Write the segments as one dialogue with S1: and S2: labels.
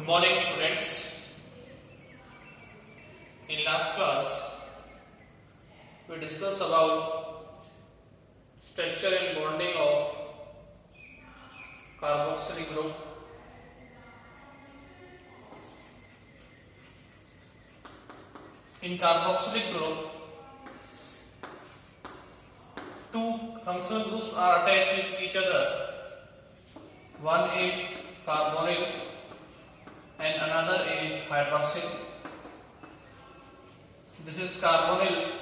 S1: Good morning, students. In last class, we discussed about structure and bonding of carboxylic group. In carboxylic group, two functional groups are attached with each other. One is carbonyl and another is hydroxyl. This is carbonyl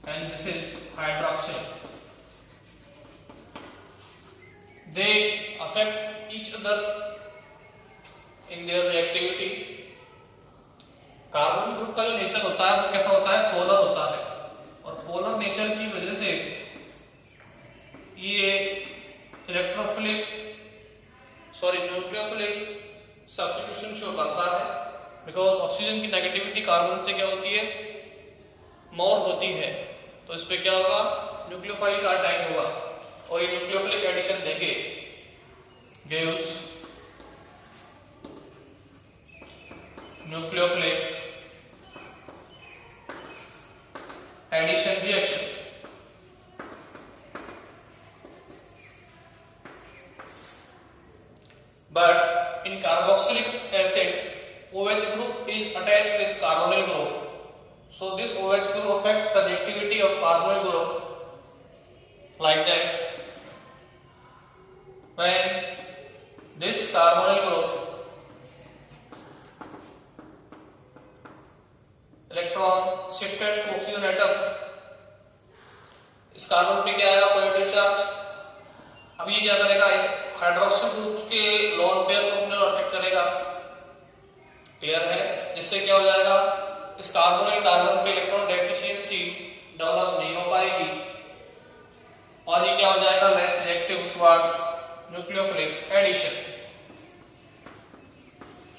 S1: and this is hydroxyl. They affect each other in their reactivity. Carbon group का जो nature होता है वो कैसा होता है, polar होता है, और पोलर नेचर की वजह से ये न्यूक्लियोफिलिक सब्स्टिट्यूशन शो करता है, बिकॉज ऑक्सीजन की नेगेटिविटी कार्बन से क्या होती है, मोर होती है, तो इस पे क्या होगा, न्यूक्लियोफाइल का अटैक होगा और ये न्यूक्लियोफिलिक एडिशन देंगे, gives nucleophilic addition reaction. But in carboxylic acid, OH group is attached with carbonyl group. So this OH group affect the reactivity of carbonyl group like that. When this carbonyl group electron shifted to oxygen atom, इस carbon पे क्या आएगा, positive charge. अब ये क्या करेगा, इस hydroxyl group के लोन पेयर को अपने अट्रैक्ट करेगा. क्लियर है, जिससे क्या हो जाएगा, इस कार्बोनिल कार्बन पे इलेक्ट्रॉन डेफिशिएंसी डेवलप नहीं हो पाएगी और ये क्या हो जाएगा, less reactive towards nucleophilic addition.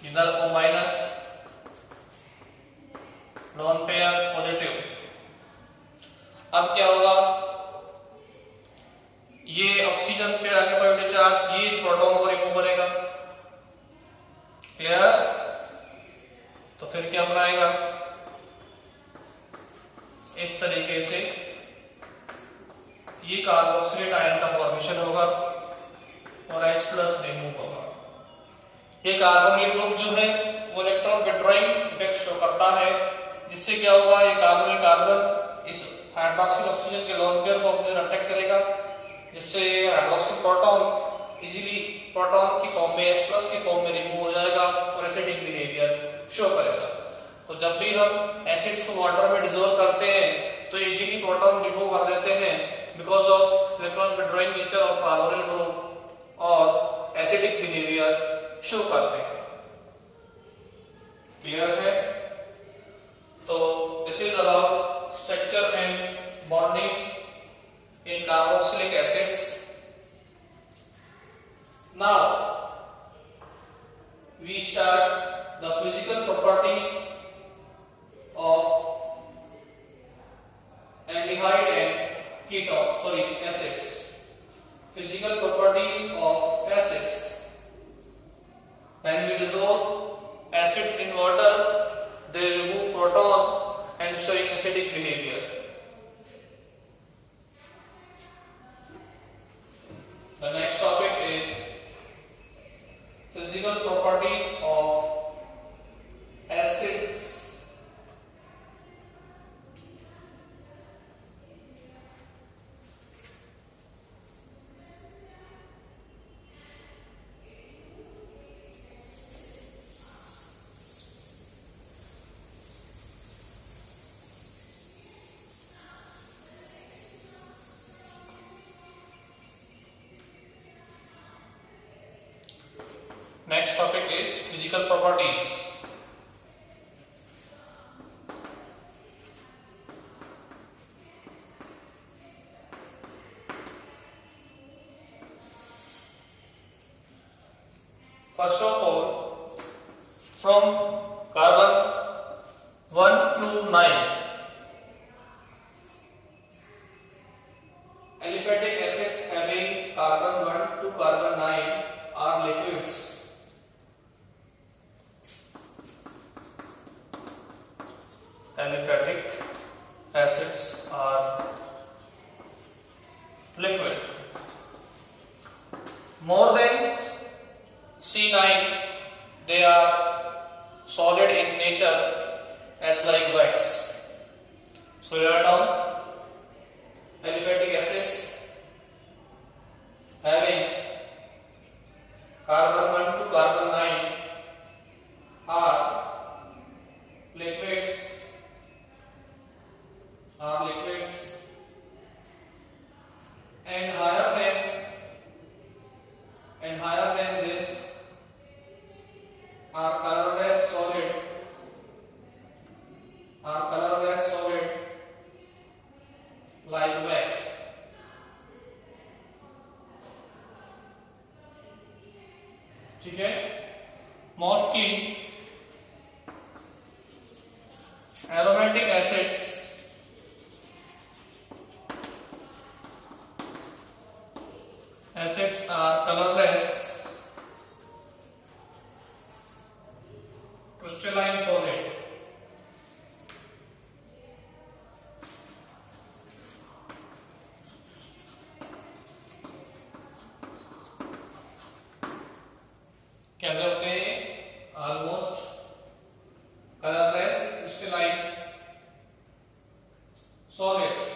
S1: इधर O minus lone pair positive. अब क्या होगा, ये ऑक्सीजन पे आगे पॉजिटिव चार्ज, ये इस प्रोटॉन को रिमूव करेगा. क्लियर, तो फिर क्या बनाएगा, इस तरीके से ये कार्बोक्सिलेट आयन का फॉर्मेशन होगा और H प्लस रिमूव होगा. ये कार्बोनिल ग्रुप जो है वो इलेक्ट्रॉन विथड्रॉइंग इफेक्ट शो करता है, जिससे क्या होगा, ये कार्बोनिल कार्बन इस हाइड्रोक्सिल ऑक्सीजन के लोन पेयर को अपने अटैक करेगा, जिससे हाइड्रोक्सिल प्रोटॉन इजीली प्रोटॉन की फॉर्म में H प्लस की फॉर्म में रिमूव हो जाएगा और एसिडिक बिहेवियर शो करेगा. तो जब भी हम एसिड्स को वाटर में डिसॉल्व करते हैं तो इजीली प्रोटॉन रिमूव कर देते हैं because of electron withdrawing nature of carbonyl group और एसिडिक बिहेवियर शो करते हैं. क्लियर है, तो this is about structure and bonding in carboxylic acids. Now we start the physical properties of aldehyde and acids. Physical properties of acids. When we dissolve acids in water, they remove proton and showing acidic behavior. The next topic is physical properties of acids. Next topic is physical properties. First of all, from carbon 1 to 9, aliphatic acids having carbon 1 to carbon 9 are liquids. Aliphatic acids are liquid more than C9 they are solid in nature as like wax. So write down aliphatic acids having carbon 1 to carbon 9 are liquids and higher than this are colorless solid like wax. ठीक है, mostly aromatic acids are colorless crystalline solid. कैसे होते हैं? Almost colourless crystalline solids.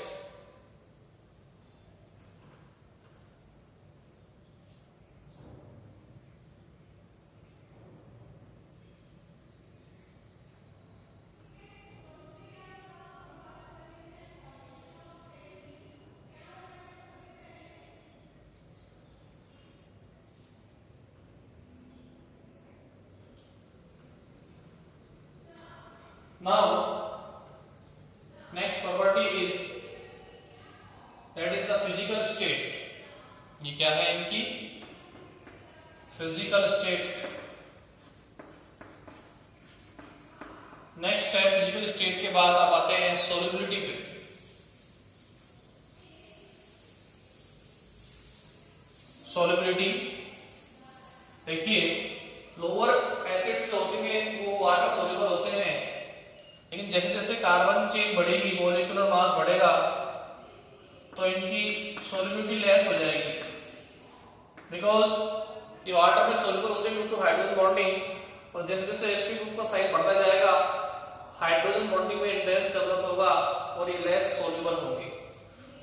S1: Now, next property is that is the physical state. ये क्या है इनकी physical state. Next है physical state के बाद आप आते हैं solubility पे. solubility देखिए लोअर एसिड्स जो होते हैं वो वाटर सोल्यूबल होते हैं, लेकिन जैसे जैसे कार्बन चेन बढ़ेगी, मॉलिक्यूलर मास बढ़ेगा, तो इनकी सोल्यूबिलिटी लेस हो जाएगी. बिकॉज ये वाटर में सोल्यूबल होते हैं ड्यू टू हाइड्रोजन बॉन्डिंग, और जैसे जैसे इलेक्ट्रिक ग्रुप का साइज बढ़ता जाएगा हाइड्रोजन बॉन्डिंग में इंटेंस डेवलप होगा और ये लेस सोल्यूबल होंगे.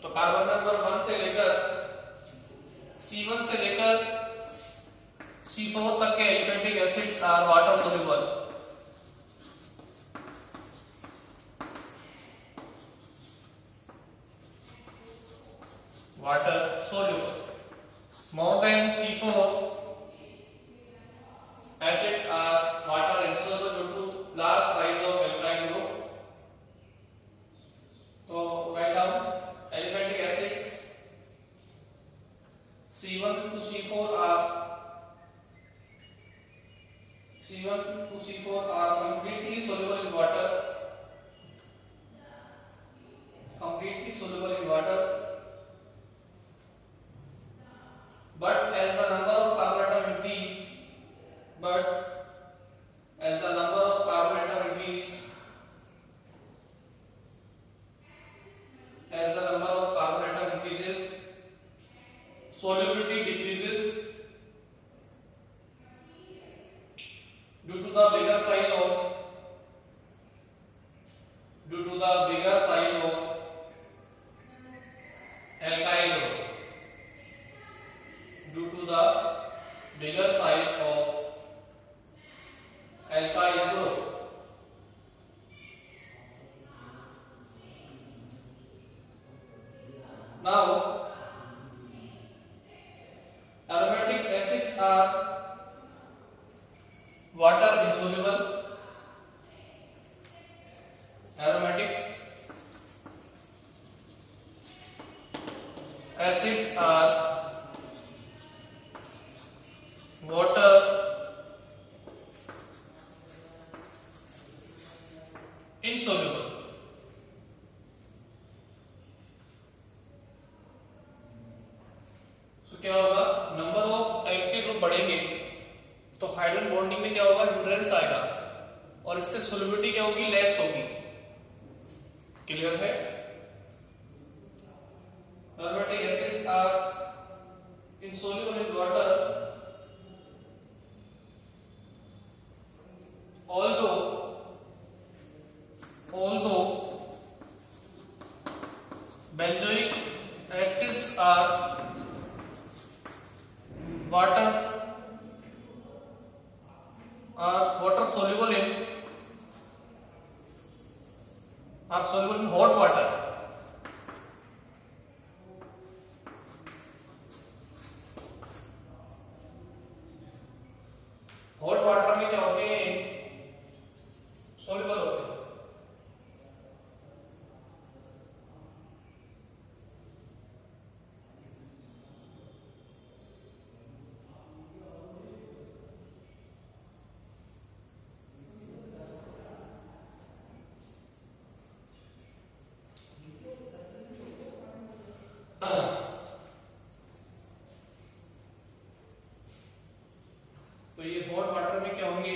S1: तो कार्बन नंबर 1 से लेकर C1 से लेकर C4 तक के aliphatic acids are water soluble. Water soluble. More than C4 acids are water insoluble due to large size of alkyl group. So write down aliphatic acids C1 to C4 are completely soluble in water. But as the number of carbon atom increase, solubility decreases due to the bigger size of alkyl group. Due to the bigger size of alkyl group. Now, aromatic acids are water insoluble. Aromatic acids are water insoluble. So क्या होगा, number of alkyl group बढ़ेंगे तो hydrogen bonding में क्या होगा, hindrance आएगा और इससे सोल्युबिलिटी क्या होगी, लेस होगी. क्लियर है? Aromatic acids are insoluble in water although benzoic acids are water soluble in hot water. Hot water में क्या होते हैं? सोल्यूबल होते हैं। तो ये हॉट वाटर में क्या होंगे?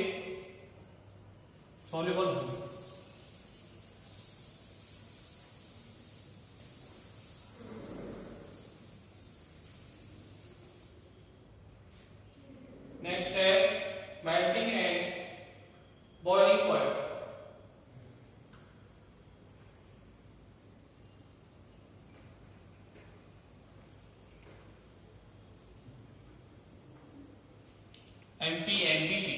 S1: सॉल्युबल होंगे। नेक्स्ट है melting and boiling point. MP and BP.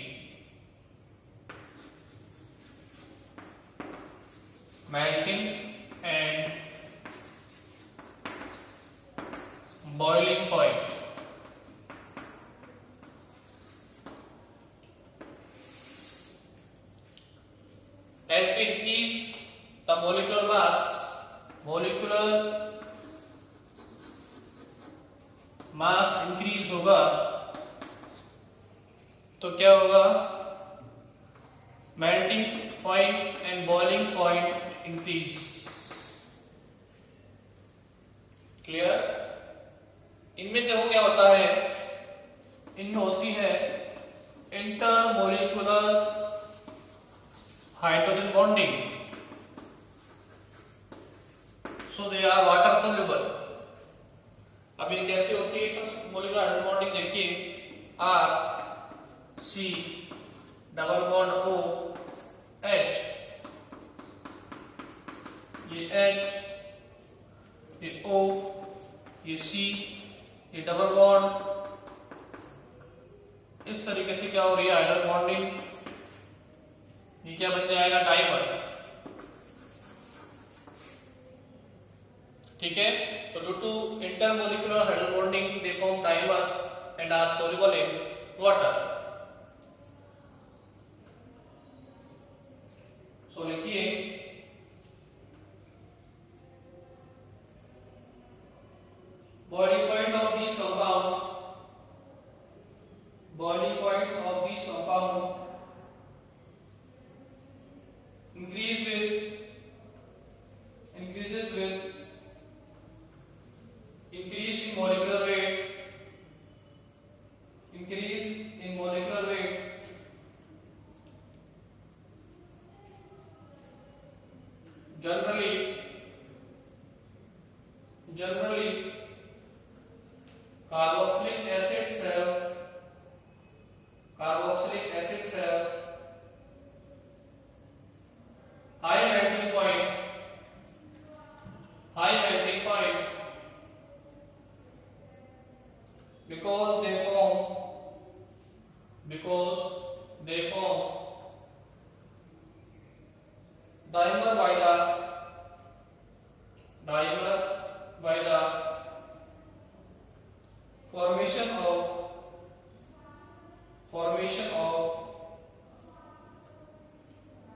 S1: Melting and boiling point. As we increase the molecular mass increase होगा तो क्या होगा? Melting point and boiling point increase. Clear? इनमें देखो क्या होता है, इनमें होती है intermolecular hydrogen bonding, so they are water soluble. अब ये कैसे होती है इंटरमोलिकुलर हाइड्रोजन बॉन्डिंग? देखिए, R C double bond O H, ये H, ये O, ये C, ये डबल बॉन्ड, इस तरीके से क्या हो रही है हाइड्रोजन बॉन्डिंग। ये क्या बन जाएगा? डाइमर। ठीक है? तो due to intermolecular hydrogen bonding they form dimer and are soluble in water. तो लिखिए, boiling points of these compounds increases with increase in molecular weight, generally carboxylic acids have high melting point because they form dimer by the formation of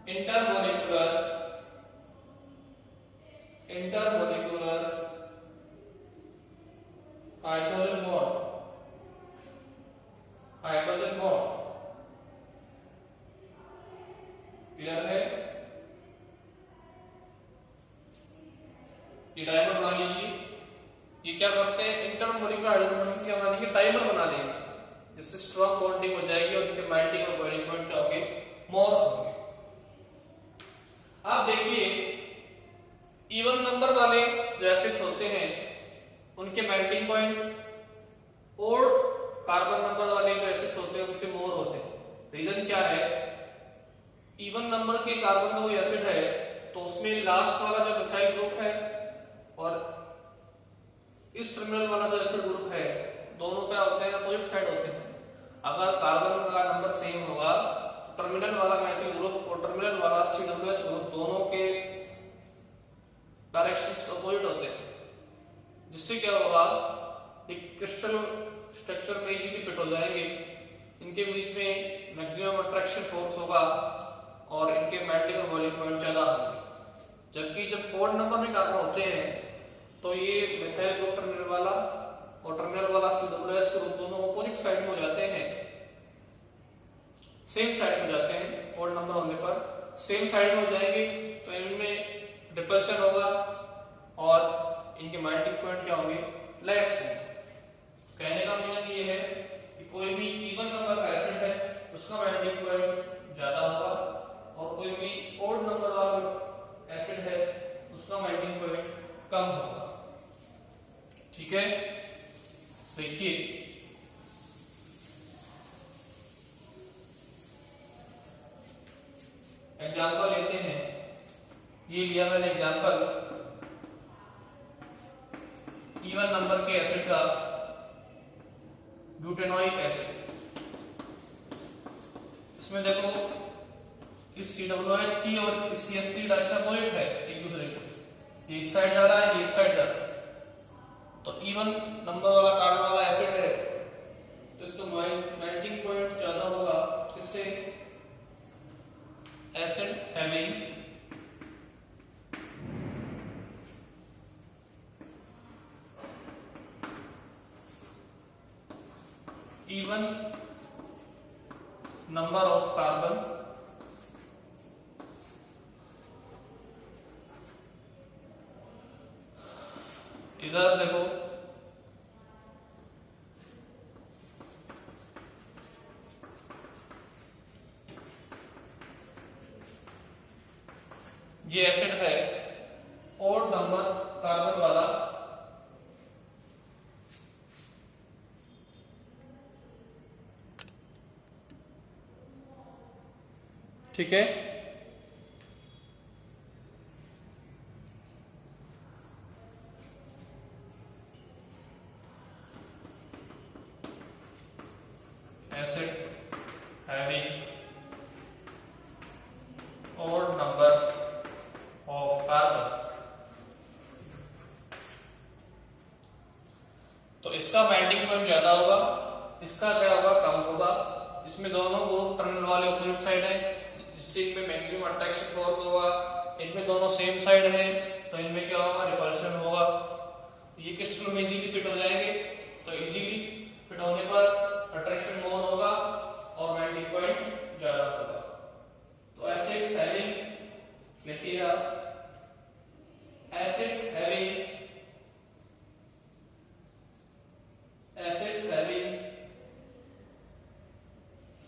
S1: intermolecular hydrogen bond clear है? ये dimer बना लीजिए। ये क्या करते हैं? Intermolecular hydrogen bonds क्या बना देंगे? डायमर बना लेंगे, जिससे स्ट्रॉन्ग बॉन्डिंग हो जाएगी और उनके मेल्टिंग और बॉइलिंग पॉइंट क्या होंगे? मोर होंगे। अब देखिए वाले जो एसिड्स होते हैं उनके मेल्टिंग पॉइंट और कार्बन नंबर वाले जो एसिड्स होते हैं उनसे मोर होते हैं। रीजन क्या है? इवन नंबर के कार्बन का कोई एसिड है तो उसमें लास्ट वाला जो मिथाइल ग्रुप है और इस टर्मिनल वाला जो एसिड ग्रुप है दोनों क्या होते हैं? अपोजिट साइड होते हैं। अगर कार्बन का नंबर सेम होगा तो टर्मिनल वाला मिथाइल ग्रुप और टर्मिनल वाला COH ग्रुप दोनों के डायरेक्शंस अपोजिट होते हैं, जिससे क्या होगा? एक क्रिस्टल स्ट्रक्चर में इजीली फिट हो जाएंगे। इनके बीच में मैक्सिमम अट्रैक्शन फोर्स होगा और इनके मेल्टिंग और बॉइलिंग पॉइंट ज्यादा होंगे। जबकि जब ओड नंबर में कार्बन होते हैं तो ये मिथाइल ग्रुप टर्मिनल वाला और टर्मिनल वाला COH ग्रुप दोनों अपोजिट साइड में हो जाते हैं, सेम साइड में जाते हैं। ओड नंबर होने पर सेम साइड में हो जाएंगे तो इनमें रिपल्शन होगा और इनके मेल्टिंग पॉइंट क्या होंगे? लेस होंगे। कहने का मतलब ये है कि कोई भी इवन नंबर का एसिड है उसका मेल्टिंग पॉइंट ज्यादा होगा और कोई भी ओड नंबर वाला एसिड है उसका मेल्टिंग पॉइंट कम होगा। ठीक है, देखिए एग्जाम्पल लेते हैं। ये लिया मैंने एग्जाम्पल इवन नंबर के एसिड का ब्यूटेनोइक एसिड। इसमें देखो इस COH की और इस CH3 डायरेक्शन अपोजिट है एक दूसरे के, ये इस साइड जा रहा है, ये इस साइड जा रहा है। तो इवन नंबर वाला कार्बन वाला एसिड है तो इसका मेल्टिंग पॉइंट ज्यादा होगा। इससे acid having even number of carbon इधर देखो ये एसिड है ओड नंबर कार्बन वाला, ठीक है। Acid having odd number of carbon, तो इसका मेल्टिंग पॉइंट ज्यादा होगा, इसका क्या होगा? कम होगा। इसमें दोनों ग्रुप टर्मिनल वाले अपोजिट साइड है जिससे इनमें मैक्सिमम अट्रैक्शन फोर्स होगा। इनमें दोनों सेम साइड है तो इनमें क्या होगा? रिपल्शन होगा। ये क्रिस्टल में इजीली फिट हो जाएंगे तो इजीली फिट होने पर अट्रैक्शन मोर होगा और मेल्टिंग पॉइंट ज्यादा होगा। तो एसिड्स हैविंग, लिखिए acids having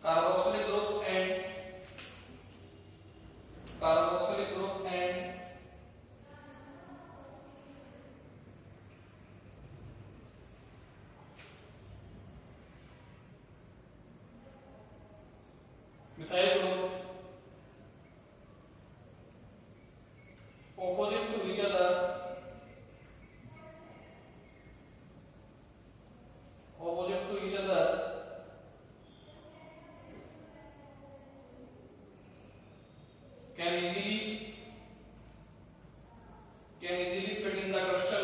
S1: carboxylic group and methyl group opposite to each other can easily fit in the crystal,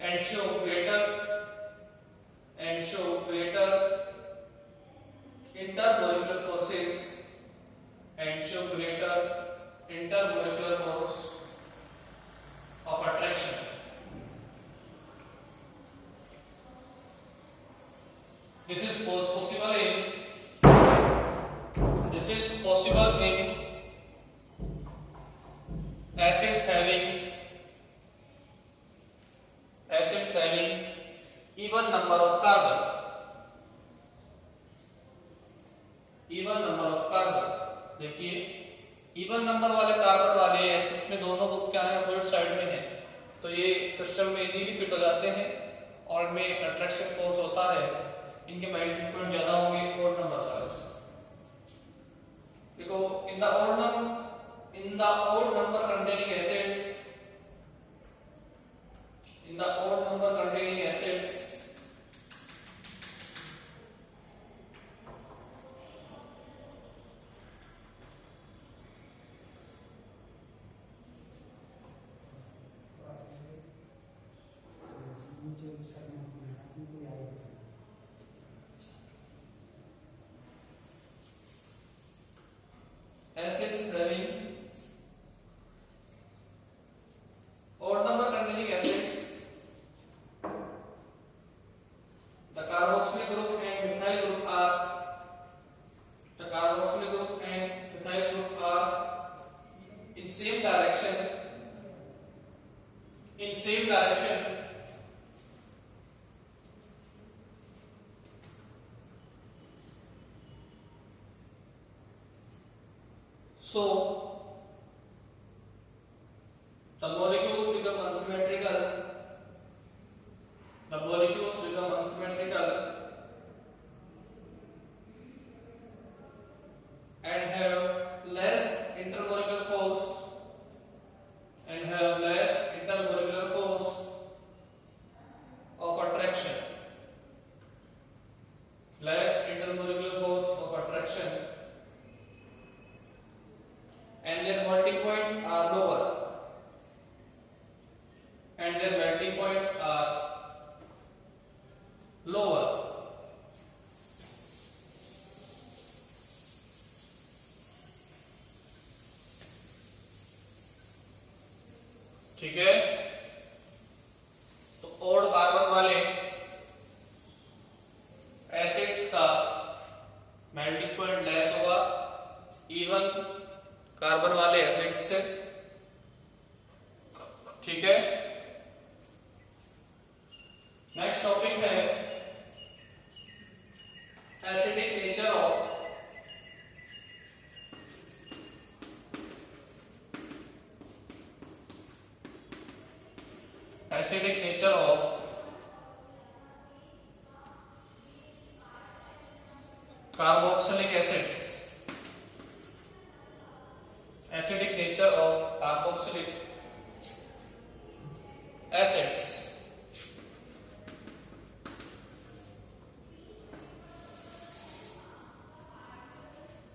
S1: and show greater intermolecular forces force of attraction. This is possible in acids having even number of carbon. देखिए even number वाले carbon वाले इसमें दोनों group क्या है opposite side में है, तो ये क्रिस्टल में इजीली फिट हो जाते हैं और इनमें अट्रैक्शन फोर्स होता है, इनके मेल्टिंग पॉइंट ज्यादा होंगे ओड नंबर वाले से। देखो in the odd number containing acids, in the odd number containing acids acids having odd number containing acids, the carboxylic group and methyl group are in same direction so the molecules become unsymmetrical and have less intermolecular force of attraction, and their melting points are lower, ठीक है। तो odd carbon वाले acids का melting point less होगा even carbon वाले acids से, ठीक है। नेक्स्ट टॉपिक है acidic nature of carboxylic acids. Acidic nature of carboxylic acids.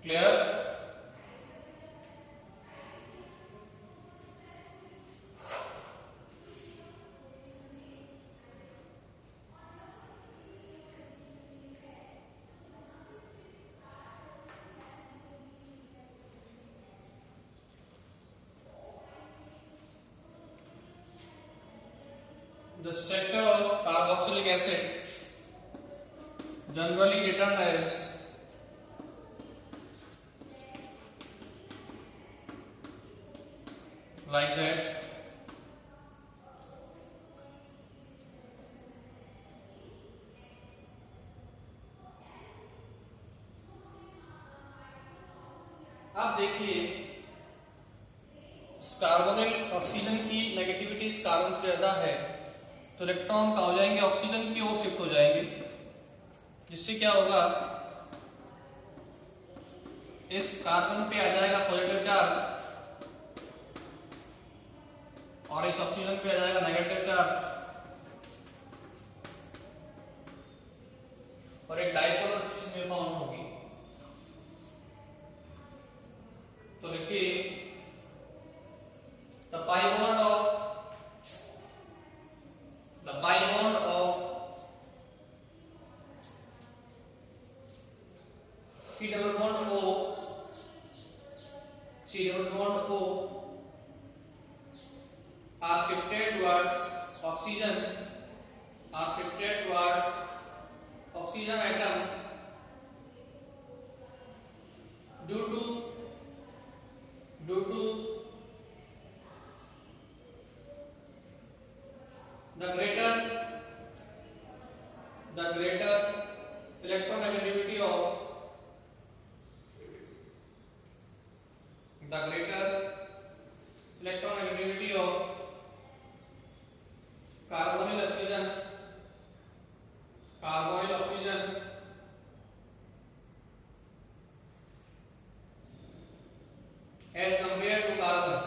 S1: Clear? The structure of carboxylic acid generally written as like that. अब देखिए इस कार्बोनिल ऑक्सीजन की नेगेटिविटी इस कार्बन से ज्यादा है तो इलेक्ट्रॉन कहाँ हो जाएंगे, ऑक्सीजन की ओर शिफ्ट हो जाएंगे, जिससे क्या होगा इस कार्बन पे आ जाएगा पॉजिटिव चार्ज और इस ऑक्सीजन पे आ जाएगा नेगेटिव चार्ज और एक डाइपोलर स्पीशीज में फॉर्म होगी। तो देखिए the pi bond of C double bond O are shifted towards oxygen atom due to the greater electronegativity of the greater electronegativity of carbonyl oxygen as compared to carbon,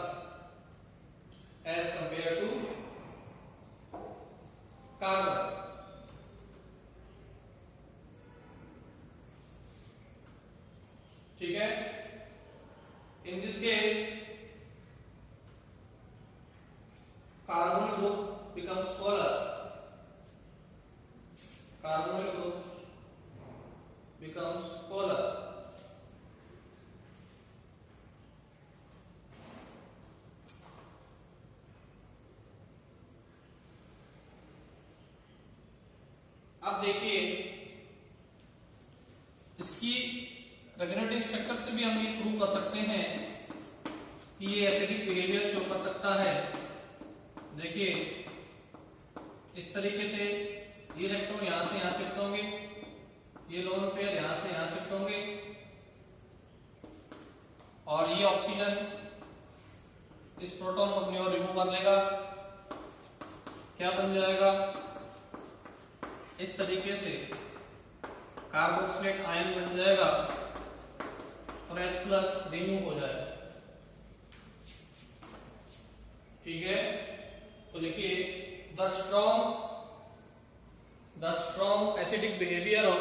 S1: ठीक है। In this case carbonyl group becomes polar, अब देखिए इसकी resonating structure से भी हम ये prove कर सकते हैं कि ये एसिडिक बिहेवियर शो कर सकता है। देखिए इस तरीके से ये इलेक्ट्रॉन यहां से यहां शिफ्ट होंगे, ये लोन पेयर यहां से यहां शिफ्ट होंगे और ये ऑक्सीजन इस प्रोटॉन को अपनी ओर रिमूव कर लेगा। क्या बन जाएगा? इस तरीके से कार्बोक्सिलेट आयन बन जाएगा और H प्लस रिमूव हो जाएगा। ठीक है, तो देखिए the strong acidic behaviour of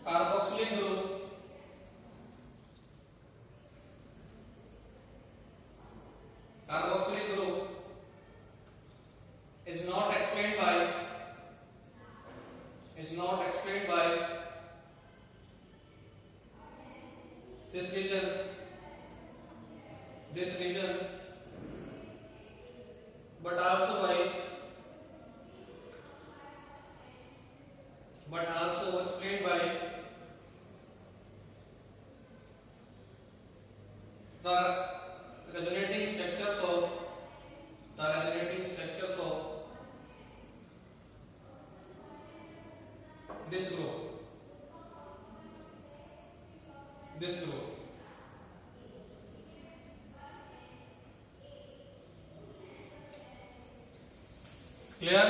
S1: carboxylic group is not explained by this region but also explained by the resonating structures of this group. Clear?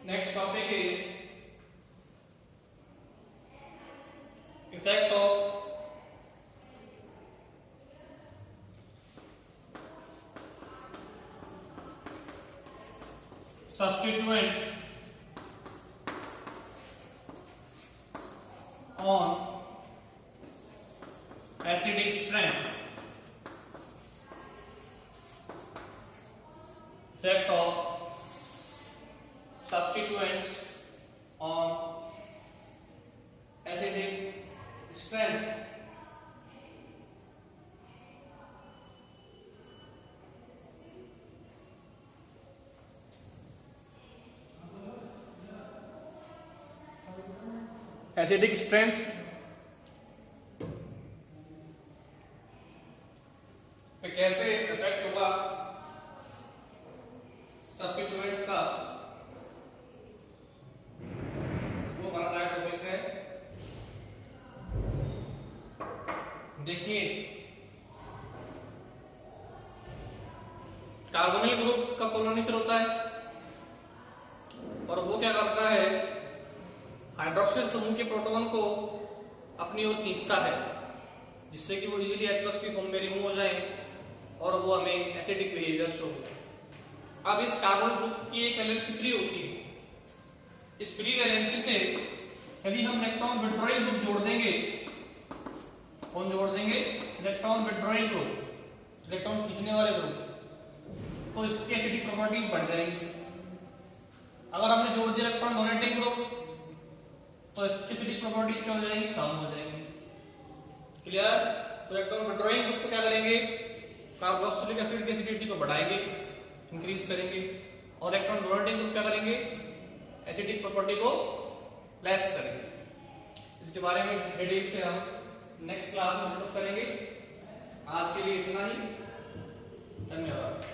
S1: Next topic is effect of substituent on acidic strength. Effect of substituents on acidic strength. Acidic strength पे कैसे effect होगा substituents का, वो हमारा नया topic है। देखिए carbonyl group का पोलर नेचर होता है और वो क्या करता है, हाइड्रोक्सिल समूह के प्रोटॉन को अपनी ओर खींचता है जिससे कि वो इजीली H+ की फॉर्म में रिमूव हो जाए और वो हमें एसिडिक बिहेवियर शो हो। अब इस कार्बन ग्रुप की एक वैलेंसी फ्री होती है। इस फ्री वैलेंसी से यदि हम इलेक्ट्रॉन विथड्रॉइंग ग्रुप जोड़ देंगे, कौन जोड़ देंगे? इलेक्ट्रॉन विथड्रॉइंग ग्रुप, इलेक्ट्रॉन खींचने वाले ग्रुप, तो इसकी एसिडिक प्रॉपर्टीज बढ़ जाएंगी। अगर हमने जोड़ दिया इलेक्ट्रॉन डोनेटिंग ग्रुप तो इसकी एसिडिक प्रॉपर्टीज क्या हो जाएंगी? कम हो जाएंगी। क्लियर? तो इलेक्ट्रॉन विथड्रॉइंग ग्रुप तो क्या करेंगे? कार्बोक्सिलिक एसिड की एसिडिटी को बढ़ाएंगे, इंक्रीज करेंगे, और इलेक्ट्रॉन डोनेटिंग ग्रुप क्या करेंगे? एसिडिक प्रॉपर्टी को लेस करेंगे। इसके बारे में डिटेल से हम नेक्स्ट क्लास में डिस्कस करेंगे। आज के लिए इतना ही, धन्यवाद।